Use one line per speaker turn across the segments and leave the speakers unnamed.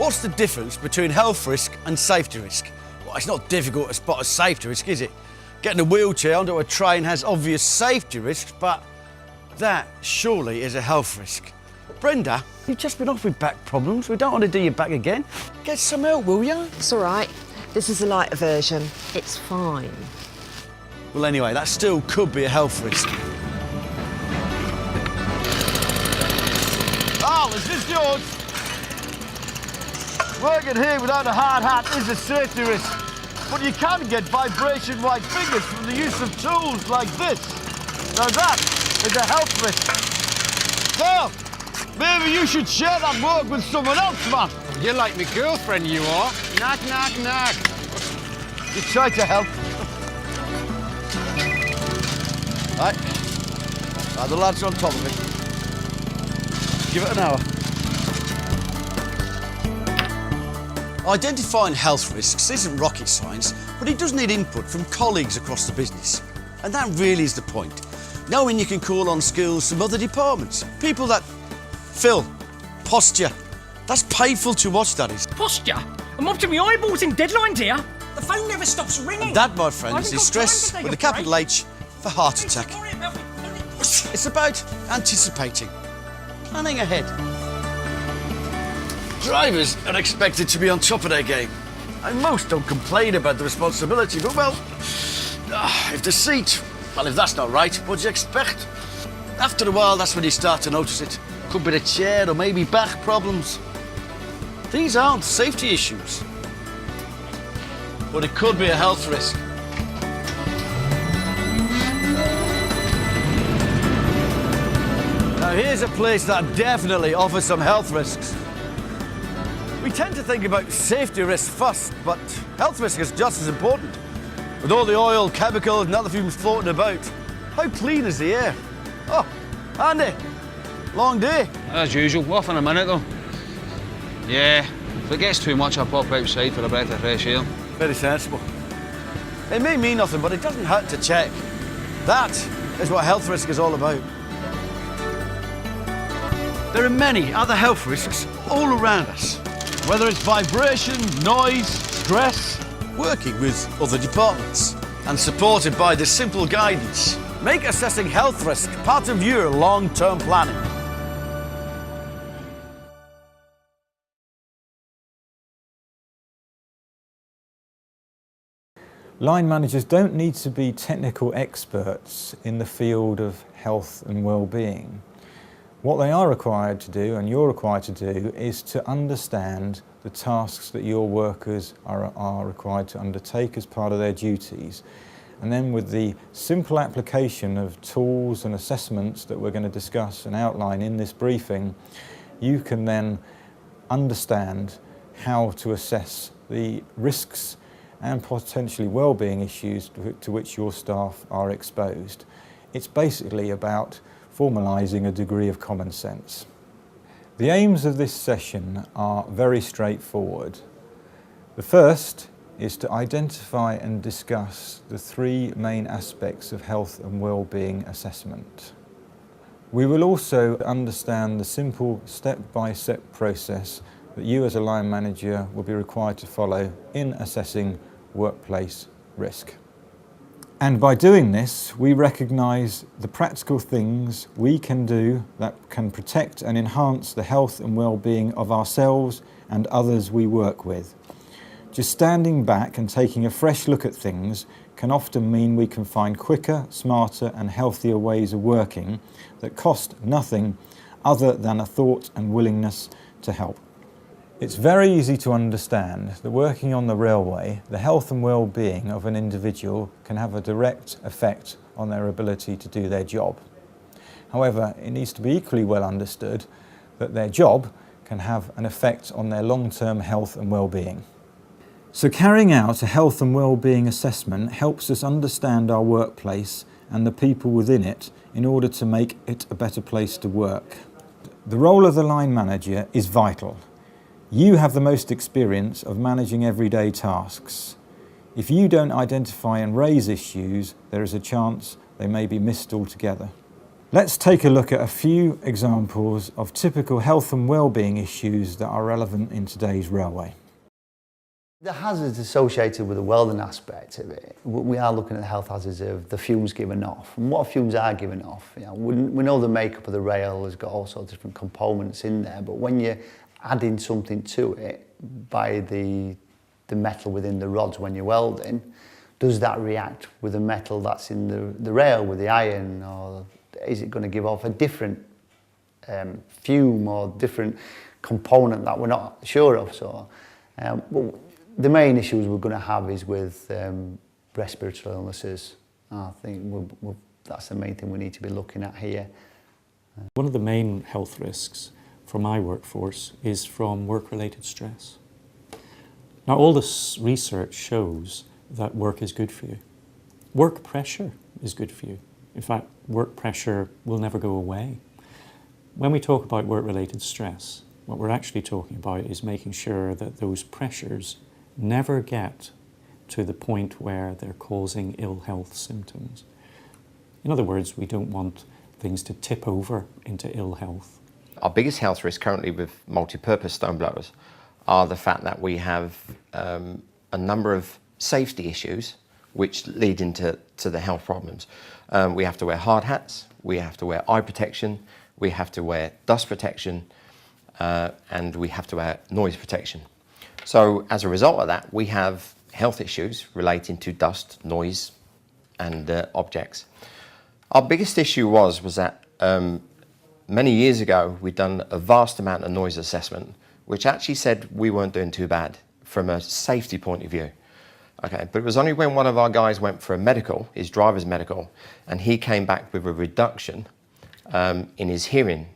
What's the difference between health risk and safety risk? Well, it's not difficult to spot a safety risk, is it? Getting a wheelchair onto a train has obvious safety risks, but that surely is a health risk. Brenda, you've just been off with back problems. We don't want to do your back again. Get some help, will you?
It's all right. This is a lighter version. It's fine.
Well, anyway, that still could be a health risk. Oh, is this yours? Working here without a hard hat is a safety risk, but you can get vibration-white fingers from the use of tools like this. Now that is a health risk. So, maybe you should share that work with someone else, man.
You're like my girlfriend, you are. Knock, knock, knock.
You try to help. Right. The lads are on top of it. Give it an hour. Identifying health risks isn't rocket science, but it does need input from colleagues across the business. And that really is the point. Knowing you can call on skills from other departments. People that fill posture. That's painful to watch, that is.
Posture? I'm up to my eyeballs in deadlines here. The phone never stops ringing.
And that, my friends, is stress with a capital H for heart attack. It's about anticipating, planning ahead. Drivers are expected to be on top of their game. And most don't complain about the responsibility, but well, if the seat, well, if that's not right, what do you expect? After a while, that's when you start to notice it. Could be the chair or maybe back problems. These aren't safety issues, but it could be a health risk. Now here's a place that definitely offers some health risks. We tend to think about safety risks first, but health risk is just as important. With all the oil, chemicals and other fumes floating about, how clean is the air? Oh, Andy, long day.
As usual, off in a minute though. Yeah, if it gets too much, I'll pop outside for a breath of fresh air.
Very sensible. It may mean nothing, but it doesn't hurt to check. That is what health risk is all about. There are many other health risks all around us. Whether it's vibration, noise, stress, working with other departments, and supported by this simple guidance. Make assessing health risk part of your long-term planning.
Line managers don't need to be technical experts in the field of health and well-being. What they are required to do, and you're required to do, is to understand the tasks that your workers are required to undertake as part of their duties. And then with the simple application of tools and assessments that we're going to discuss and outline in this briefing, you can then understand how to assess the risks and potentially well-being issues to which your staff are exposed. It's basically about formalising a degree of common sense. The aims of this session are very straightforward. The first is to identify and discuss the three main aspects of health and well-being assessment. We will also understand the simple step-by-step process that you as a line manager will be required to follow in assessing workplace risk. And by doing this, we recognise the practical things we can do that can protect and enhance the health and well-being of ourselves and others we work with. Just standing back and taking a fresh look at things can often mean we can find quicker, smarter and healthier ways of working that cost nothing other than a thought and willingness to help. It's very easy to understand that working on the railway, the health and well-being of an individual can have a direct effect on their ability to do their job. However, it needs to be equally well understood that their job can have an effect on their long-term health and well-being. So carrying out a health and well-being assessment helps us understand our workplace and the people within it in order to make it a better place to work. The role of the line manager is vital. You have the most experience of managing everyday tasks. If you don't identify and raise issues, there is a chance they may be missed altogether. Let's take a look at a few examples of typical health and well-being issues that are relevant in today's railway.
The hazards associated with the welding aspect of it, we are looking at the health hazards of the fumes given off. And what fumes are given off, you know, we know the makeup of the rail has got all sorts of different components in there, but when you're adding something to it by the metal within the rods when you're welding, does that react with the metal that's in the rail, with the iron, or is it going to give off a different fume or different component that we're not sure of? So, well, the main issues we're going to have is with respiratory illnesses. I think that's the main thing we need to be looking at here.
One of the main health risks for my workforce is from work-related stress. Now, all this research shows that work is good for you. Work pressure is good for you. In fact, work pressure will never go away. When we talk about work-related stress, what we're actually talking about is making sure that those pressures never get to the point where they're causing ill health symptoms. In other words, we don't want things to tip over into ill health.
Our biggest health risk currently with multi-purpose stone blowers are the fact that we have a number of safety issues which lead into the health problems. We have to wear hard hats, we have to wear eye protection, we have to wear dust protection, and we have to wear noise protection. So as a result of that, we have health issues relating to dust, noise, and objects. Our biggest issue was that many years ago, we'd done a vast amount of noise assessment, which actually said we weren't doing too bad from a safety point of view. Okay, but it was only when one of our guys went for a medical, his driver's medical, and he came back with a reduction in his hearing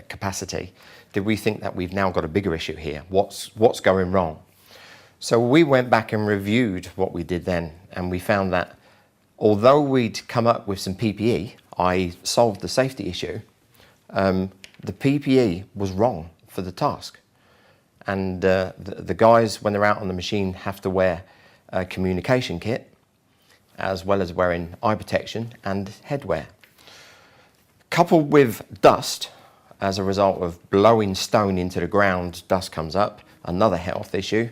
capacity, did we think that we've now got a bigger issue here? What's going wrong? So we went back and reviewed what we did then, and we found that although we'd come up with some PPE, I solved the safety issue, the PPE was wrong for the task. And the guys, when they're out on the machine, have to wear a communication kit, as well as wearing eye protection and headwear. Coupled with dust, as a result of blowing stone into the ground, dust comes up, another health issue.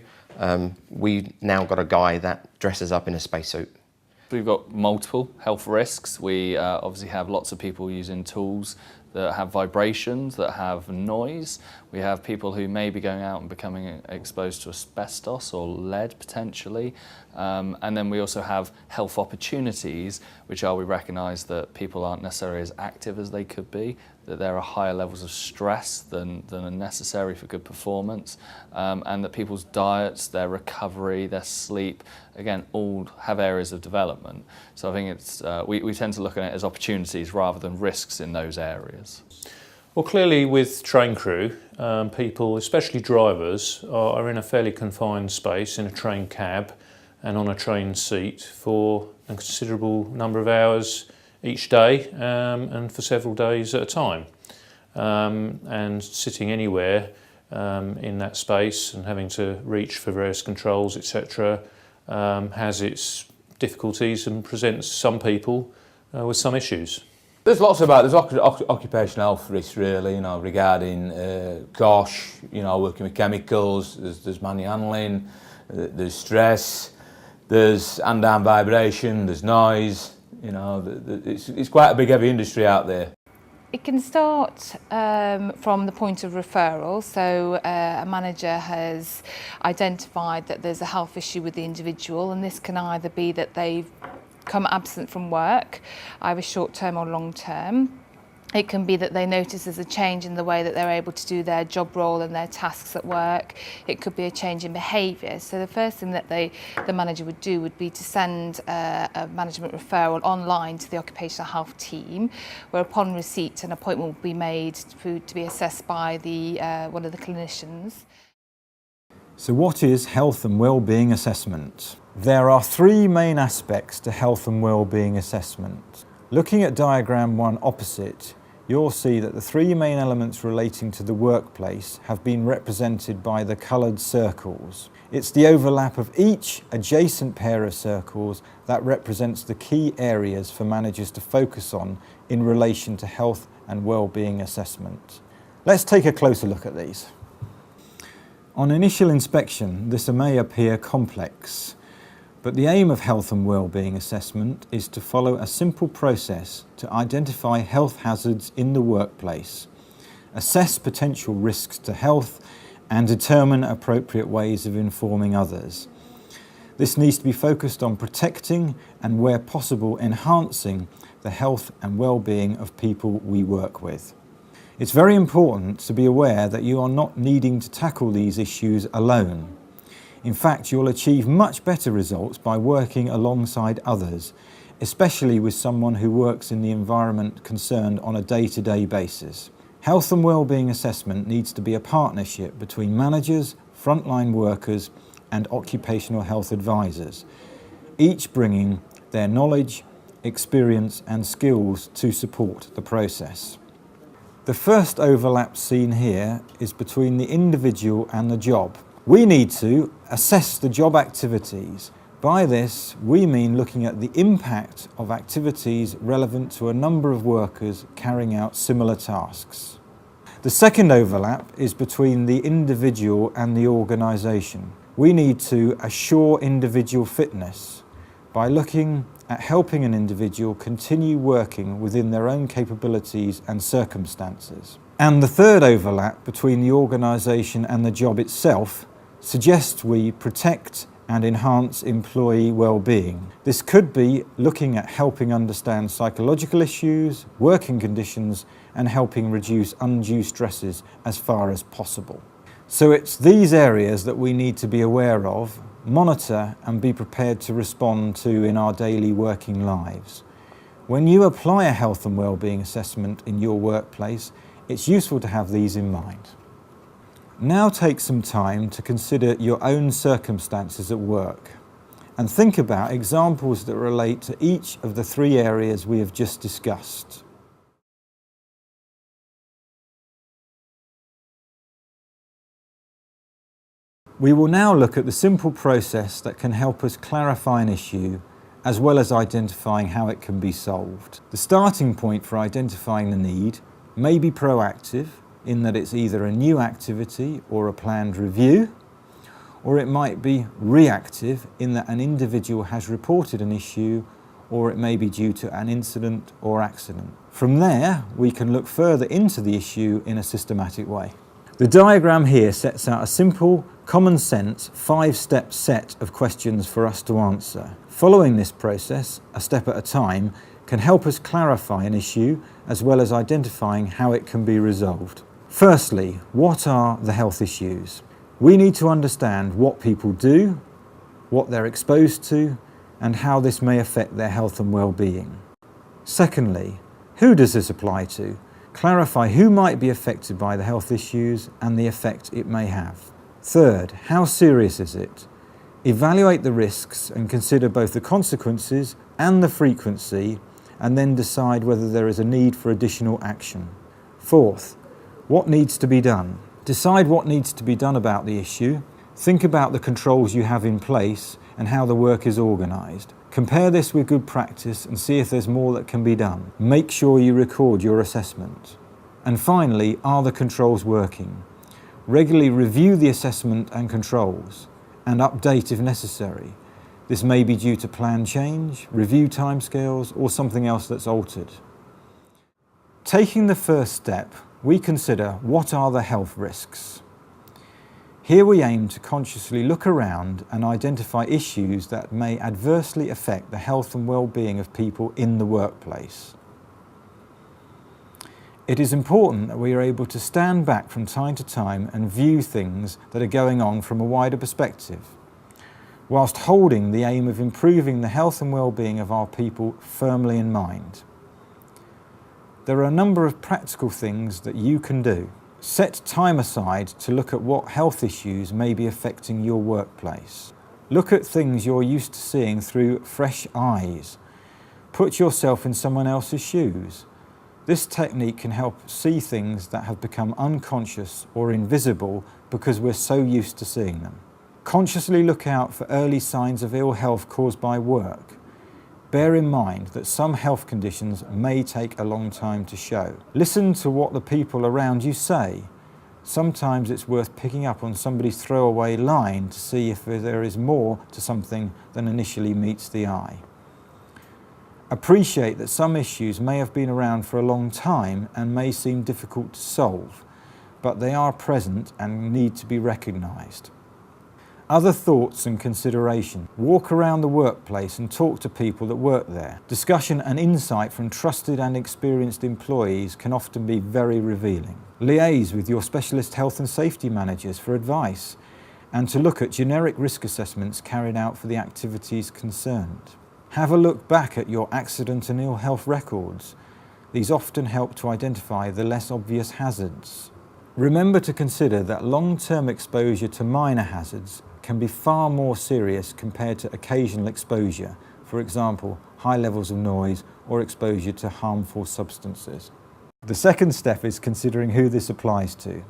We've now got a guy that dresses up in a spacesuit.
We've got multiple health risks. We obviously have lots of people using tools that have vibrations, that have noise. We have people who may be going out and becoming exposed to asbestos or lead potentially. And then we also have health opportunities, which are we recognise that people aren't necessarily as active as they could be, that there are higher levels of stress than are necessary for good performance, and that people's diets, their recovery, their sleep, again, all have areas of development. So I think it's we tend to look at it as opportunities rather than risks in those areas.
Well, clearly with train crew, people, especially drivers, are in a fairly confined space in a train cab and on a train seat for a considerable number of hours each day and for several days at a time. And sitting anywhere in that space and having to reach for various controls, etc., has its difficulties and presents some people with some issues.
There's occupational health risks really, regarding working with chemicals, there's manual handling, there's stress, there's hand-down vibration, there's noise, it's quite a big heavy industry out there.
It can start from the point of referral, so a manager has identified that there's a health issue with the individual, and this can either be that they've come absent from work, either short-term or long-term. It can be that they notice there's a change in the way that they're able to do their job role and their tasks at work. It could be a change in behaviour. So the first thing that the manager would do would be to send a management referral online to the occupational health team, where upon receipt an appointment will be made to be assessed by one of the clinicians.
So what is health and well-being assessment? There are three main aspects to health and well-being assessment. Looking at diagram 1 opposite, you'll see that the three main elements relating to the workplace have been represented by the coloured circles. It's the overlap of each adjacent pair of circles that represents the key areas for managers to focus on in relation to health and well-being assessment. Let's take a closer look at these. On initial inspection, this may appear complex, but the aim of health and well-being assessment is to follow a simple process to identify health hazards in the workplace, assess potential risks to health, and determine appropriate ways of informing others. This needs to be focused on protecting and, where possible, enhancing the health and well-being of people we work with. It's very important to be aware that you are not needing to tackle these issues alone. In fact, you'll achieve much better results by working alongside others, especially with someone who works in the environment concerned on a day-to-day basis. Health and well-being assessment needs to be a partnership between managers, frontline workers, and occupational health advisors, each bringing their knowledge, experience, and skills to support the process. The first overlap seen here is between the individual and the job. We need to assess the job activities. By this, we mean looking at the impact of activities relevant to a number of workers carrying out similar tasks. The second overlap is between the individual and the organisation. We need to assure individual fitness by looking at helping an individual continue working within their own capabilities and circumstances. And the third overlap between the organisation and the job itself suggests we protect and enhance employee well-being. This could be looking at helping understand psychological issues, working conditions, and helping reduce undue stresses as far as possible. So it's these areas that we need to be aware of, monitor, and be prepared to respond to in our daily working lives. When you apply a health and well-being assessment in your workplace, it's useful to have these in mind. Now take some time to consider your own circumstances at work and think about examples that relate to each of the three areas we have just discussed. We will now look at the simple process that can help us clarify an issue as well as identifying how it can be solved. The starting point for identifying the need may be proactive, in that it's either a new activity or a planned review, or it might be reactive in that an individual has reported an issue, or it may be due to an incident or accident. From there, we can look further into the issue in a systematic way. The diagram here sets out a simple, common sense, 5-step set of questions for us to answer. Following this process, a step at a time, can help us clarify an issue as well as identifying how it can be resolved. Firstly, what are the health issues? We need to understand what people do, what they're exposed to, and how this may affect their health and well-being. Secondly, who does this apply to? Clarify who might be affected by the health issues and the effect it may have. Third, how serious is it? Evaluate the risks and consider both the consequences and the frequency, and then decide whether there is a need for additional action. Fourth, what needs to be done? Decide what needs to be done about the issue. Think about the controls you have in place and how the work is organised. Compare this with good practice and see if there's more that can be done. Make sure you record your assessment. And finally, are the controls working? Regularly review the assessment and controls and update if necessary. This may be due to plan change, review timescales, or something else that's altered. Taking the first step, we consider what are the health risks. Here we aim to consciously look around and identify issues that may adversely affect the health and well-being of people in the workplace. It is important that we are able to stand back from time to time and view things that are going on from a wider perspective, whilst holding the aim of improving the health and well-being of our people firmly in mind. There are a number of practical things that you can do. Set time aside to look at what health issues may be affecting your workplace. Look at things you're used to seeing through fresh eyes. Put yourself in someone else's shoes. This technique can help see things that have become unconscious or invisible because we're so used to seeing them. Consciously look out for early signs of ill health caused by work. Bear in mind that some health conditions may take a long time to show. Listen to what the people around you say. Sometimes it's worth picking up on somebody's throwaway line to see if there is more to something than initially meets the eye. Appreciate that some issues may have been around for a long time and may seem difficult to solve, but they are present and need to be recognised. Other thoughts and consideration. Walk around the workplace and talk to people that work there. Discussion and insight from trusted and experienced employees can often be very revealing. Liaise with your specialist health and safety managers for advice and to look at generic risk assessments carried out for the activities concerned. Have a look back at your accident and ill health records. These often help to identify the less obvious hazards. Remember to consider that long-term exposure to minor hazards can be far more serious compared to occasional exposure, for example, high levels of noise or exposure to harmful substances. The second step is considering who this applies to.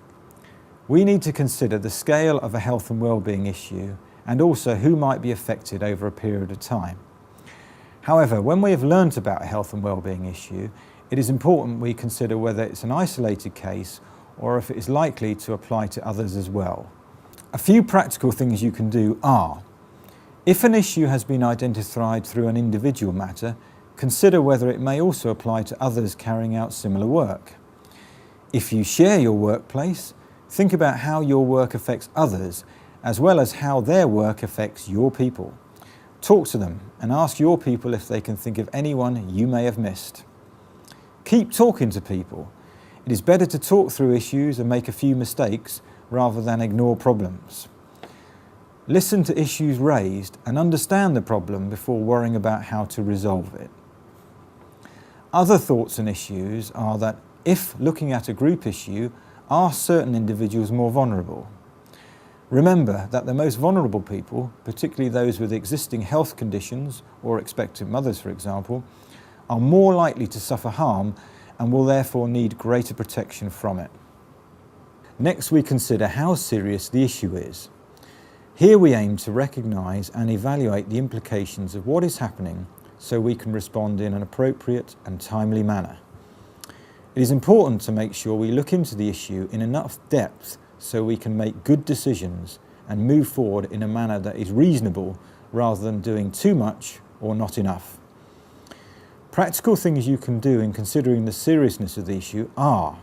We need to consider the scale of a health and well-being issue and also who might be affected over a period of time. However, when we have learnt about a health and well-being issue, it is important we consider whether it's an isolated case or if it is likely to apply to others as well. A few practical things you can do are: if an issue has been identified through an individual matter, consider whether it may also apply to others carrying out similar work. If you share your workplace, think about how your work affects others, as well as how their work affects your people. Talk to them and ask your people if they can think of anyone you may have missed. Keep talking to people. It is better to talk through issues and make a few mistakes rather than ignore problems. Listen to issues raised and understand the problem before worrying about how to resolve it. Other thoughts and issues are that if looking at a group issue, are certain individuals more vulnerable? Remember that the most vulnerable people, particularly those with existing health conditions or expectant mothers, for example, are more likely to suffer harm and will therefore need greater protection from it. Next, we consider how serious the issue is. Here we aim to recognise and evaluate the implications of what is happening so we can respond in an appropriate and timely manner. It is important to make sure we look into the issue in enough depth so we can make good decisions and move forward in a manner that is reasonable rather than doing too much or not enough. Practical things you can do in considering the seriousness of the issue are: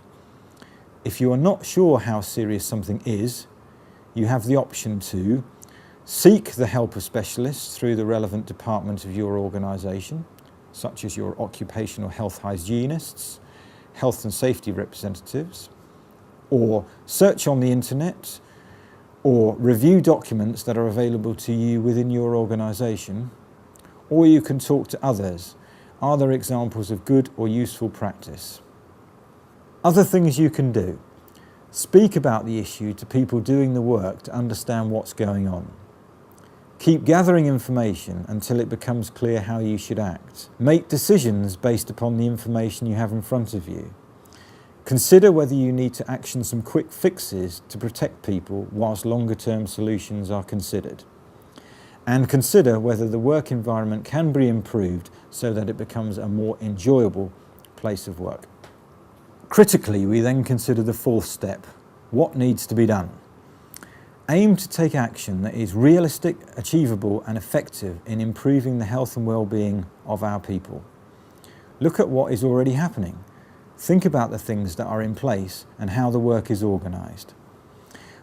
if you are not sure how serious something is, you have the option to seek the help of specialists through the relevant department of your organisation, such as your occupational health hygienists, health and safety representatives, or search on the internet, or review documents that are available to you within your organisation, or you can talk to others. Are there examples of good or useful practice? Other things you can do: speak about the issue to people doing the work to understand what's going on. Keep gathering information until it becomes clear how you should act. Make decisions based upon the information you have in front of you. Consider whether you need to action some quick fixes to protect people whilst longer-term solutions are considered. And consider whether the work environment can be improved so that it becomes a more enjoyable place of work. Critically, we then consider the fourth step: what needs to be done. Aim to take action that is realistic, achievable and effective in improving the health and well-being of our people. Look at what is already happening. Think about the things that are in place and how the work is organised.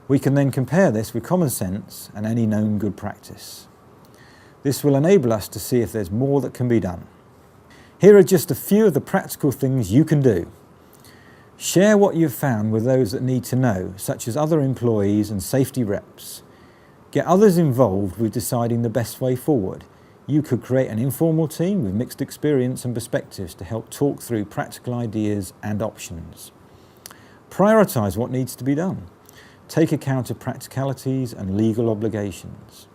We can then compare this with common sense and any known good practice. This will enable us to see if there's more that can be done. Here are just a few of the practical things you can do. Share what you've found with those that need to know, such as other employees and safety reps. Get others involved with deciding the best way forward. You could create an informal team with mixed experience and perspectives to help talk through practical ideas and options. Prioritise what needs to be done. Take account of practicalities and legal obligations.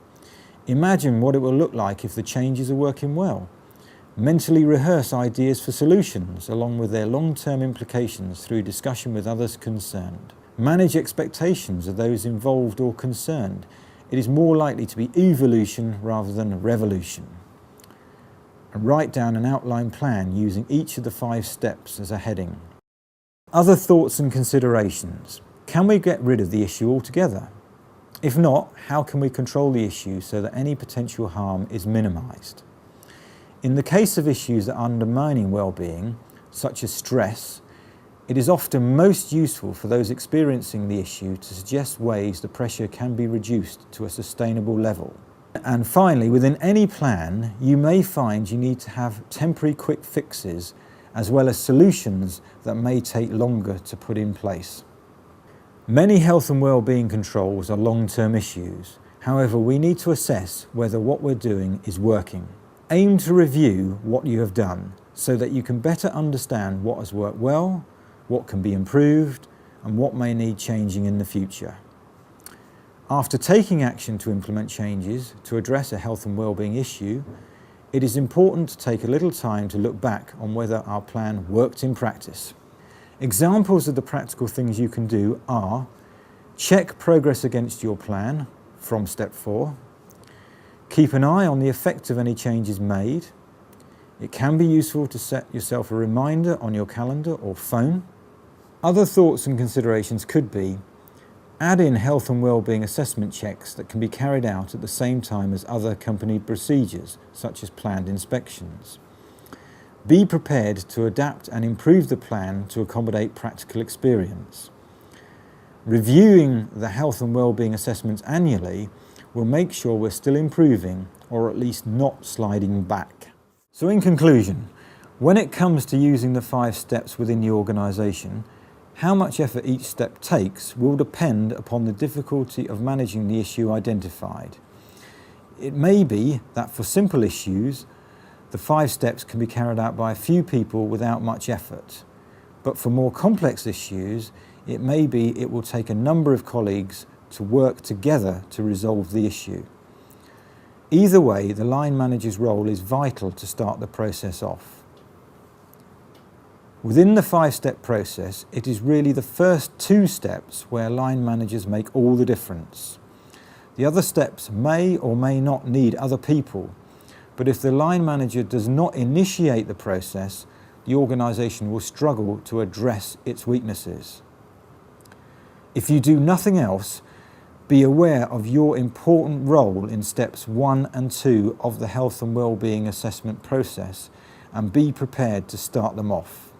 Imagine what it will look like if the changes are working well. Mentally rehearse ideas for solutions along with their long-term implications through discussion with others concerned. Manage expectations of those involved or concerned. It is more likely to be evolution rather than revolution. And write down an outline plan using each of the 5 steps as a heading. Other thoughts and considerations. Can we get rid of the issue altogether? If not, how can we control the issue so that any potential harm is minimised? In the case of issues that are undermining well-being, such as stress, it is often most useful for those experiencing the issue to suggest ways the pressure can be reduced to a sustainable level. And finally, within any plan, you may find you need to have temporary quick fixes as well as solutions that may take longer to put in place. Many health and well-being controls are long-term issues. However, we need to assess whether what we're doing is working. Aim to review what you have done so that you can better understand what has worked well, what can be improved, and what may need changing in the future. After taking action to implement changes to address a health and well-being issue, it is important to take a little time to look back on whether our plan worked in practice. Examples of the practical things you can do are: check progress against your plan from step 4, keep an eye on the effect of any changes made. It can be useful to set yourself a reminder on your calendar or phone. Other thoughts and considerations could be: add in health and well-being assessment checks that can be carried out at the same time as other company procedures, such as planned inspections. Be prepared to adapt and improve the plan to accommodate practical experience. Reviewing the health and well-being assessments annually will make sure we're still improving, or at least not sliding back. So in conclusion, when it comes to using the 5 steps within the organisation, how much effort each step takes will depend upon the difficulty of managing the issue identified. It may be that for simple issues, the 5 steps can be carried out by a few people without much effort. But for more complex issues, it may be it will take a number of colleagues to work together to resolve the issue. Either way, the line manager's role is vital to start the process off. Within the 5-step process, it is really the first 2 steps where line managers make all the difference. The other steps may or may not need other people, but if the line manager does not initiate the process, the organisation will struggle to address its weaknesses. If you do nothing else, be aware of your important role in steps 1 and 2 of the health and well-being assessment process, and be prepared to start them off.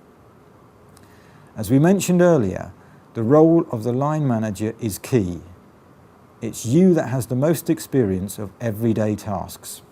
As we mentioned earlier, the role of the line manager is key. It's you that has the most experience of everyday tasks.